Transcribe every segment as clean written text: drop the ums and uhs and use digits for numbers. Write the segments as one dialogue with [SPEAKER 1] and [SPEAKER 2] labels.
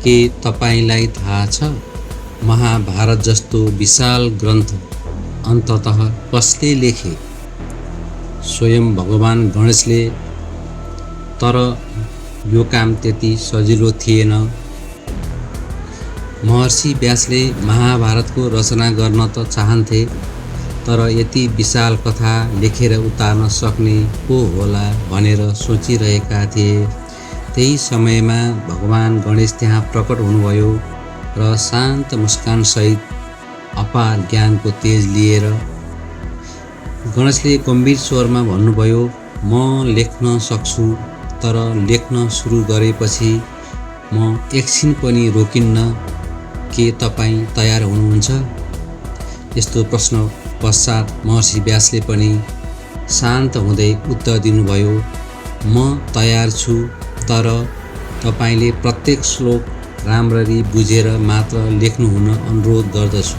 [SPEAKER 1] के तपाईलाई थाहा छ, महाभारत जस्तो विशाल ग्रन्थ अन्ततः कसले लेखे? स्वयं भगवान गणेशले। तर यो काम त्यति सजिलो थिएन। महर्षि व्यासले महाभारतको रचना गर्न त चाहन्थे, तर यति विशाल कथा लेखेर उतार्न सक्ने को होला भनेर सोचिरहेका थिए। त्यही समयमा भगवान गणेश त्यहाँ प्रकट हुनुभयो र शान्त मुस्कानसहित अपार ज्ञानको तेज लिएर। गणेशले गम्भीर स्वरमा भन्नुभयो, म लेख्न सक्छु, तर लेख्न सुरु गरेपछि म एकछिन पनि रोकिन्न। के तपाईँ तयार हुनुहुन्छ? यस्तो प्रश्न पश्चात महर्षि व्यासले पनि शान्त हुँदै उत्तर दिनुभयो, म तयार छु, तर तपाईले प्रत्येक श्लोक राम्ररी बुझेर मात्र लेख्नुहुन अनुरोध गर्दछु।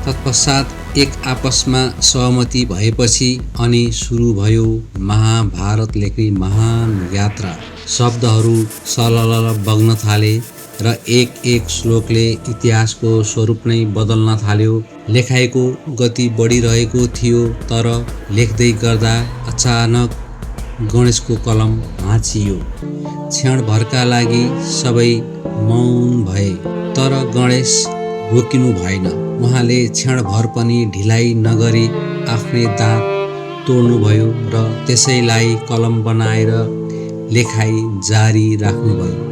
[SPEAKER 1] तत्पश्चात एक आपसमा सहमति भएपछि अनि सुरु भयो महाभारत लेख्ने महान यात्रा। शब्दहरू सलल बग्न थाले र एक एक श्लोकले इतिहासको स्वरूप नै बदल्न थाल्यो। लेखाइको गति बढिरहेको थियो, तर लेख्दै गर्दा अचानक गणेशको कलम भाँचियो। क्षणभरका लागि सबै मौन भए, तर गणेश रोकिनु भएन। उहाँले क्षणभर पनि ढिलाइ नगरी आफ्नै दाँत तोड्नुभयो र त्यसैलाई कलम बनाएर लेखाइ जारी राख्नुभयो।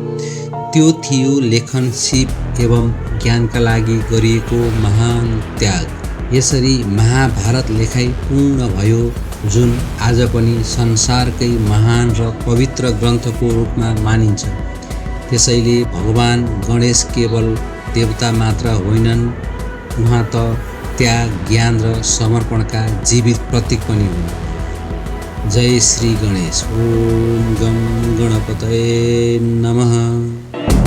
[SPEAKER 1] त्यो थियो लेखन सिप एवं ज्ञानका लागि गरिएको महान त्याग। यसरी महाभारत लेखाइ पूर्ण भयो, जुन आज पनि संसारकै महान र पवित्र ग्रन्थको रूपमा मानिन्छ। त्यसैले भगवान गणेश केवल देवता मात्र होइनन्, उहाँ त त्याग, ज्ञान र समर्पणका जीवित प्रतीक पनि हुन्। जय श्री गणेश। ओम गम गणपतये नमः।